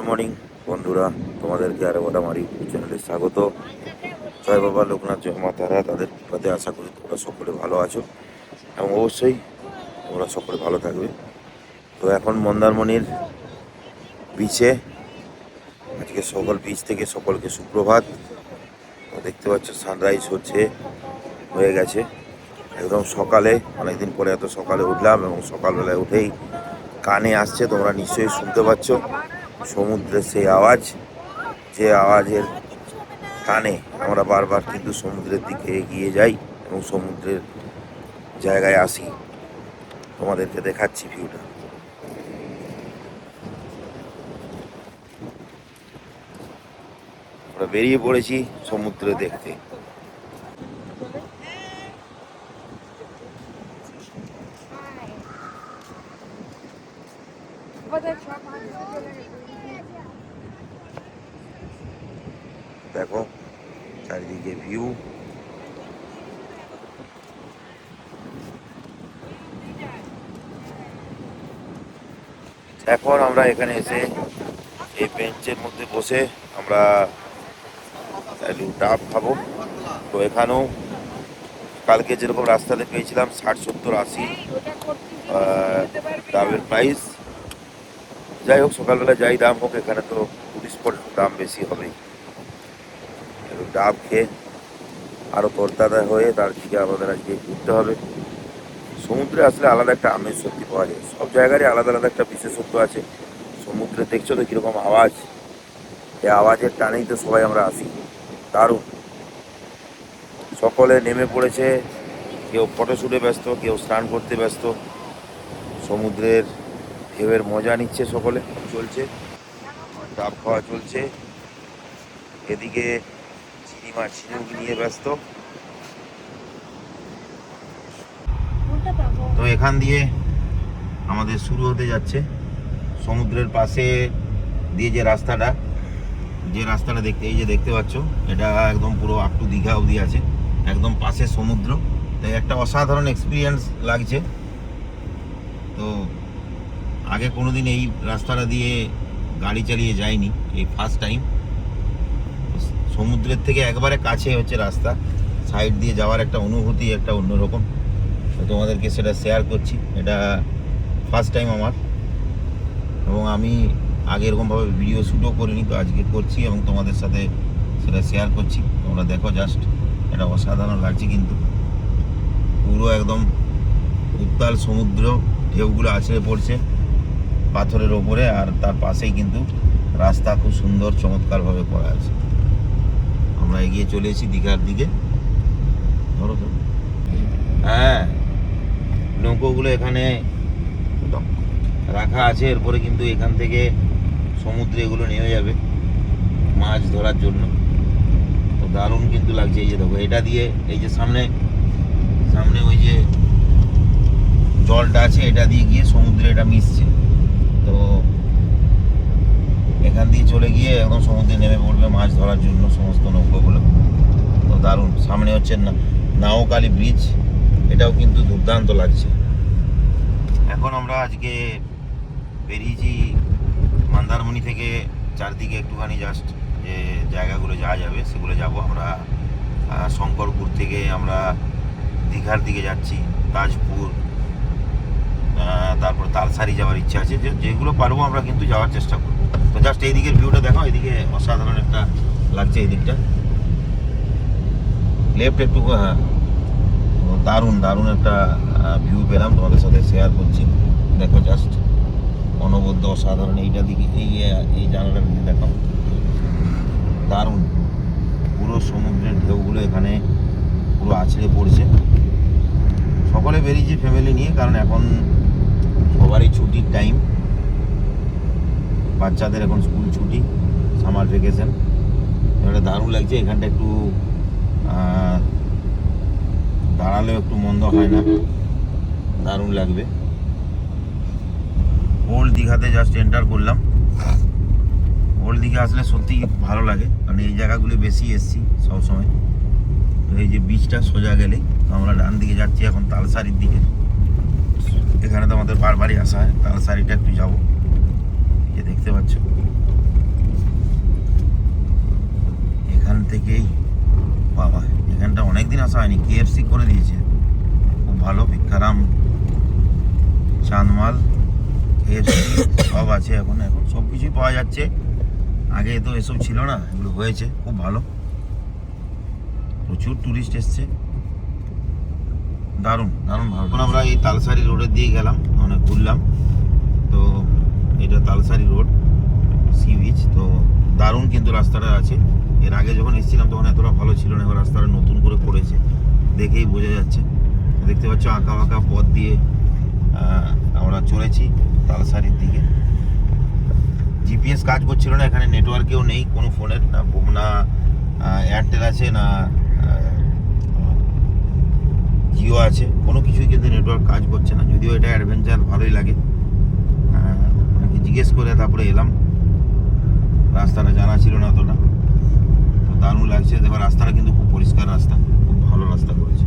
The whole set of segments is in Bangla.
মর্নিং বন্ধুরা, তোমাদেরকে আরো আমার ইউটিউব চ্যানেলে স্বাগত। জয় বাবা লোকনাথ, জয় মা তারা, তাদের কৃপাতে আশা করি তোমরা সকলে ভালো আছো এবং অবশ্যই তোমরা সকলে ভালো থাকবে। তো এখন মন্দারমণির বিচে, আজকে সকল বিচ থেকে সকলকে সুপ্রভাত। তো দেখতে পাচ্ছ সানরাইজ হয়ে গেছে একদম সকালে, অনেকদিন পরে এত সকালে উঠলাম এবং সকালবেলায় উঠেই কানে আসছে, তোমরা নিশ্চয়ই শুনতে পাচ্ছ সমুদ্রের সেই আওয়াজ। যে আওয়াজের টানে আমরা বারবার কিন্তু সমুদ্রের দিকে এগিয়ে যাই এবং সমুদ্রের জায়গায় আসি। তোমাদেরকে দেখাচ্ছি ভিউটা। আমরা বেরিয়ে পড়েছি সমুদ্র দেখতে। দেখো চারিদিকে ভিউ। এখন আমরা এখানে এসে এই বেঞ্চের মধ্যে বসে আমরা একটু ডাব খাবো। তো এখানেও কালকে যেরকম রাস্তাতে পেয়েছিলাম 60, 70, 80 ডাবের প্রাইস। যাই হোক, সকালবেলা যাই দাম হোক, এখানে তো টুরিস্ট স্পট, দাম বেশি হবেই। ডাব খেয়ে আরও তরতাজা হয়ে তার দিকে আমাদের আজকে ঘুরতে হবে। সমুদ্রে আসলে আলাদা একটা আমেজ সত্যি পাওয়া যায়। সব জায়গারই আলাদা আলাদা একটা বিশেষত্ব আছে। সমুদ্রে দেখছো তো কীরকম আওয়াজ, এই আওয়াজের টানেই তো সবাই আমরা আসি। দারুণ, সকলে নেমে পড়েছে, কেউ ফটোশ্যুটে ব্যস্ত, কেউ স্নান করতে ব্যস্ত। সমুদ্রের ঢেউয়ের মজা নিচ্ছে সকলে, চলছে ডাব খাওয়া চলছে। এদিকে চিনিমা ঝিনুক নিয়ে ব্যস্ত। তো এখান দিয়ে আমাদের শুরু হতে যাচ্ছে সমুদ্রের পাশে দিয়ে যে রাস্তাটা দেখতে, এই যে দেখতে পাচ্ছ, এটা একদম পুরো আপ টু দীঘা অবধি আছে, একদম পাশে সমুদ্র। তাই একটা অসাধারণ এক্সপিরিয়েন্স লাগছে। তো আগে কোনোদিন এই রাস্তাটা দিয়ে গাড়ি চালিয়ে যাইনি, এই ফার্স্ট টাইম। সমুদ্রের থেকে একবারে কাছে হচ্ছে রাস্তা, সাইড দিয়ে যাওয়ার একটা অনুভূতি একটা অন্যরকম। তো তোমাদেরকে সেটা শেয়ার করছি। এটা ফার্স্ট টাইম আমার, এবং আমি আগে এরকমভাবে ভিডিও শ্যুটও করিনি, তো আজকে করছি এবং তোমাদের সাথে সেটা শেয়ার করছি। তোমরা দেখো, জাস্ট এটা অসাধারণ লাগছে কিন্তু। পুরো একদম উত্তাল সমুদ্র, ঢেউগুলো আছড়ে পড়ছে পাথরের ওপরে, আর তার পাশেই কিন্তু রাস্তা খুব সুন্দর চমৎকারভাবে করা আছে। আমরা এগিয়ে চলে এসেছি দীঘার দিকে। ধরো তো, হ্যাঁ, নৌকোগুলো এখানে রাখা আছে। এরপরে কিন্তু এখান থেকে সমুদ্রে এগুলো নেমে যাবে মাছ ধরার জন্য। তো দারুণ কিন্তু লাগছে। এই যে দেখো, এটা দিয়ে এই যে সামনে ওই যে জলটা আছে, এটা দিয়ে গিয়ে সমুদ্রে এটা মিশছে। তো এখান দিয়ে চলে গিয়ে একদম সমুদ্রে নেমে পড়বে মাছ ধরার জন্য সমস্ত নৌকোগুলো। তো দারুণ। সামনে হচ্ছে নাওকালি ব্রিজ, এটাও কিন্তু দুর্দান্ত লাগছে। এখন আমরা আজকে বেরিয়েছি মন্দারমণি থেকে, চারদিকে একটুখানি জাস্ট যে জায়গাগুলো যাওয়া যাবে সেগুলো যাব আমরা। শঙ্করপুর থেকে আমরা দীঘার দিকে যাচ্ছি, তাজপুর, তারপর তালসারি যাওয়ার ইচ্ছা আছে। যেগুলো পারবো আমরা কিন্তু যাওয়ার চেষ্টা করবো। তো জাস্ট এই দিকের ভিউটা দেখো, এদিকে অসাধারণ একটা লাগছে। এই দিকটা লেফট একটু, হ্যাঁ, দারুণ একটা ভিউ পেলাম, তোমাদের সাথে শেয়ার করছি। দেখো জাস্ট অনবদ্য অসাধারণ। এইটা দিকে এই জায়গাটার দিকে দেখো, দারুণ। পুরো সমুদ্রের ঢেউগুলো এখানে পুরো আছড়ে পড়ছে। সকলে বেরিয়েছি ফ্যামিলি নিয়ে, কারণ এখন সবারই ছুটির টাইম। বাচ্চাদের এখন স্কুল ছুটি, সামার ভ্যাকেশন। এটা দারুণ লাগছে। এখানটা একটু দাঁড়ালেও একটু মন্দ হয় না, দারুণ লাগবে। ওল্ড দীঘাতে জাস্ট এন্টার করলাম। ওল্ড দীঘা আসলে সত্যি ভালো লাগে, কারণ এই জায়গাগুলো বেশি এসছি সবসময়। তো এই যে বিচটা সোজা গেলেই, আমরা ডান দিকে যাচ্ছি এখন তালসারির দিকে। এখানে তো আমাদের বারবারই আসা হয়। তালসারিটা একটু যাবো, যে দেখতে পাচ্ছ আসা হয়নি, KFC করে দিয়েছে, খুব ভালো। ভিক্ষারাম, চাঁদমাল, KFC সব আছে এখন, এখন সব কিছুই পাওয়া যাচ্ছে। আগে তো এসব ছিল না, এগুলো হয়েছে, খুব ভালো। প্রচুর টুরিস্ট এসছে, দারুণ দারুণ ভালো। এখন আমরা এই তালসারি রোডের দিয়ে গেলাম, মানে ঘুরলাম। তো এটা তালসারি রোড, সি বিচ। তো দারুণ কিন্তু রাস্তাটা আছে। এর আগে যখন এসেছিলাম তখন এতটা ভালো ছিল না, এবার রাস্তাটা নতুন করে করেছে, দেখেই বোঝা যাচ্ছে। দেখতে পাচ্ছ আঁকা বাঁকা পথ দিয়ে আমরা চলেছি তালসারির দিকে। জিপিএস কাজ করছিল না, এখানে নেটওয়ার্কেও নেই কোনো ফোনের, না এয়ারটেল আছে, না জিও আছে, কোনো কিছুই কিন্তু নেটওয়ার্ক কাজ করছে না। যদিও এটা অ্যাডভেঞ্চার ভালোই লাগে, অনেকে জিজ্ঞেস করে তারপরে এলাম, রাস্তাটা জানা ছিল না অতটা। তো দারুণ লাগছে, দেখো রাস্তাটা কিন্তু খুব পরিষ্কার রাস্তা, খুব ভালো রাস্তা করেছে।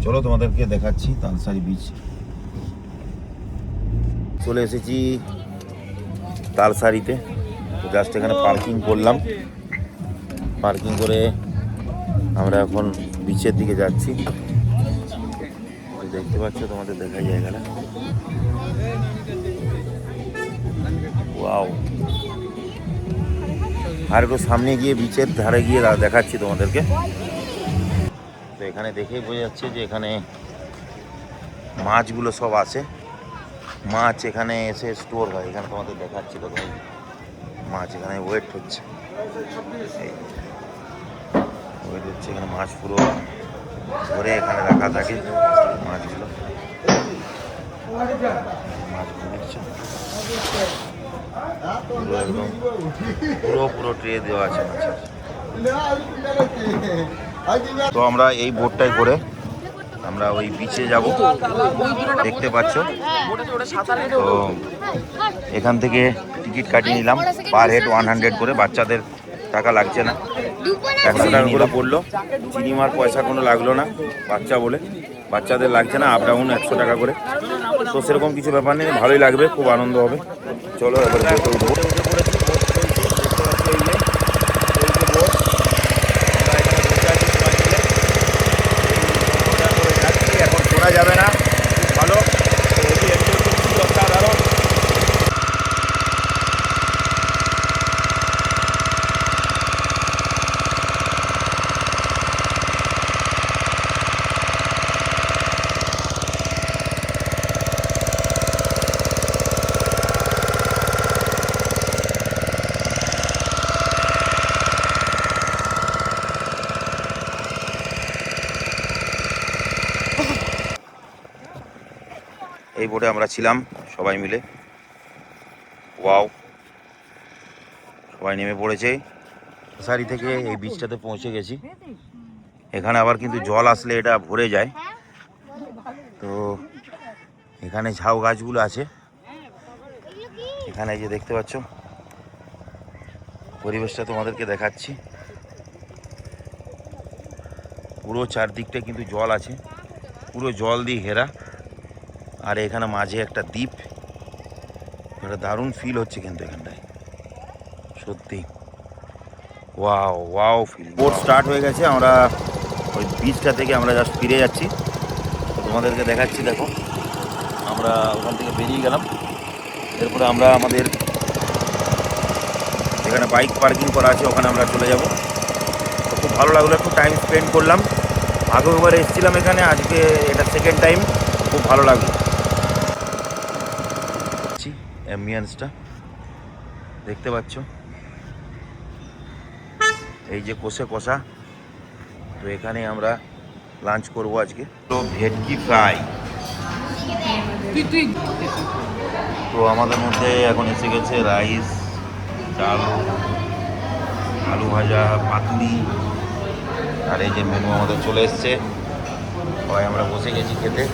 চলো তোমাদেরকে দেখাচ্ছি তালসারি বিচ। চলে এসেছি তালসারিতে, তো জাস্ট এখানে পার্কিং করলাম। পার্কিং করে আমরা এখন বিচের দিকে যাচ্ছি। দেখতে পাচ্ছ, তোমাদের দেখাই জায়গাটা, ওয়াও। আর একটু সামনে গিয়ে বিচের ধারে গিয়ে দেখাচ্ছি তোমাদেরকে। তো এখানে দেখেই বোঝা যাচ্ছে যে এখানে মাছগুলো সব আছে। মাছ এখানে এসে স্টোর হয়, এখানে তোমাদের দেখাচ্ছি। তো মাছ এখানে ওয়েট হচ্ছে, ওয়েট হচ্ছে এখানে। মাছ পুরো ধরে এখানে রাখা থাকে মাছগুলো। মাছগুলো দেখছো, পুরো একদম পুরো ট্রে দেওয়া আছে মাছের। তো আমরা এই বোটটায় করে আমরা ওই বিচে যাব, দেখতে পাচ্ছ। তো এখান থেকে টিকিট কাটিয়ে নিলাম, পার হেড 100 করে, বাচ্চাদের টাকা লাগছে না, 100 টাকা করে পড়লো। চিনিমার পয়সা কোনো লাগলো না, বাচ্চা বলে বাচ্চাদের লাগছে না, আপ ডাউন 100 টাকা করে। তো সেরকম কিছু ব্যাপার নেই, ভালোই লাগবে, খুব আনন্দ হবে। চলো এবার বোটে উঠে পড়েছি। এখন শোনা যাবে না, খুব ভালো। অসাধারণ। এই বোটে আমরা ছিলাম সবাই মিলে, ওয়াও। সবাই নেমে পড়েছে। সারি থেকে এই বিচটাতে পৌঁছে গেছি। এখানে আবার কিন্তু জল আসলে এটা ভরে যায়। তো এখানে ঝাউ গাছগুলো আছে, এখানে এই যে দেখতে পাচ্ছ। পরিবেশটা তোমাদেরকে দেখাচ্ছি, পুরো চারদিকটা কিন্তু জল আছে, পুরো জল দিয়ে ঘেরা। আর এখানে মাঝে একটা দ্বীপ, একটা দারুণ ফিল হচ্ছে কিন্তু এখানটায়, সত্যি wow wow feel. Boat start হয়ে গেছে, আমরা ওই বিচটা থেকে আমরা জাস্ট ফিরে যাচ্ছি। তোমাদেরকে দেখাচ্ছি, দেখো আমরা ওখান থেকে বেরিয়ে গেলাম। এরপরে আমরা আমাদের যেখানে বাইক পার্কিং করা আছে ওখানে আমরা চলে যাব। তো খুব ভালো লাগলো, একটু টাইম স্পেন্ড করলাম। আগেও একবার এসেছিলাম এখানে, আজকে এটা সেকেন্ড টাইম, খুব ভালো লাগলো। অ্যাম্বিয়েন্সটা দেখতে পাচ্ছ, এই যে কষা। তো এখানে আমরা লাঞ্চ করব আজকে। তো ভেটকি ফ্রাই। তো আমাদের মধ্যে এখন এসে গেছে রাইস, ডাল, আলু ভাজা, পাতুরি, আর এই যে মেনু আমাদের চলে এসছে। সবাই আমরা বসে গেছি খেতে।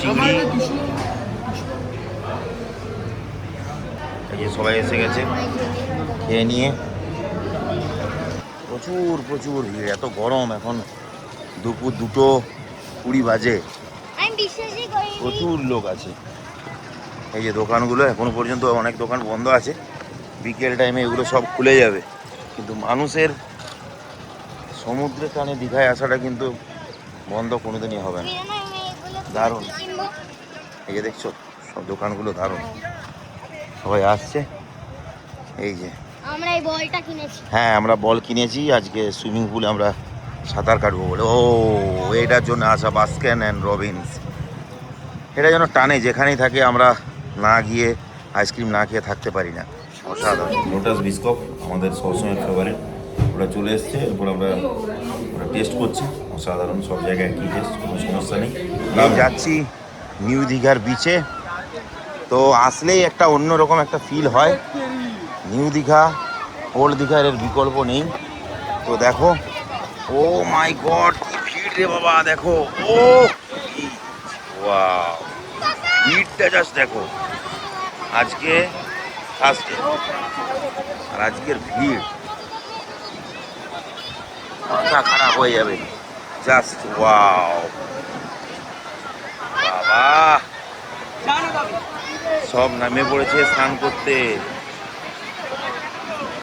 চিংড়ি, এই যে সবাই এসে গেছে খেয়ে নিয়ে। প্রচুর ভিড়, এত গরম, এখন দুপুর 2:20 বাজে, প্রচুর লোক আছে। এই যে দোকানগুলো এখনো পর্যন্ত অনেক দোকান বন্ধ আছে, বিকেল টাইমে এগুলো সব খুলে যাবে। কিন্তু মানুষের সমুদ্রের টানে দীঘায় আসাটা কিন্তু বন্ধ কোনোদিনই হবে না। দারুণ, এই যে দেখছো সব দোকানগুলো দারুণ, সবাই আসছে। এই যে আমরা এই বলটা কিনেছি। হ্যাঁ, আমরা বল কিনেছি আজকে সুইমিং পুলে আমরা সাঁতার কাটবো বলে। ও এটার জন্য আসা বাস্কেন অ্যান্ড রবিন্স, এটা যেন টানে যেখানেই থাকে, আমরা না গিয়ে আইসক্রিম না খেয়ে থাকতে পারি না। অসাধারণ। লোটাস বিস্কপ আমাদের সবসময় ফেভারিট, ওটা চলে এসছে, এরপর আমরা ওটা টেস্ট করছি। অসাধারণ, সব জায়গায় একই টেস্ট, কোনো সমস্যা নেই। আমি যাচ্ছি নিউ দীঘার বিচে, তো আসলেই একটা অন্যরকম একটা ফিল হয়। নিউ দীঘা ওল্ড দীঘার এর বিকল্প নেই। তো দেখো, ও মাই গড কি ভিড় রে বাবা, দেখো ও ওয়াও, ভিড়টা জাস্ট দেখো। আজকে ফার্স্টে আর আজকের ভিড় মাথা খারাপ হয়ে যাবে। জাস্ট ওয়াও বাবা, সব নামে পড়েছে স্নান করতে।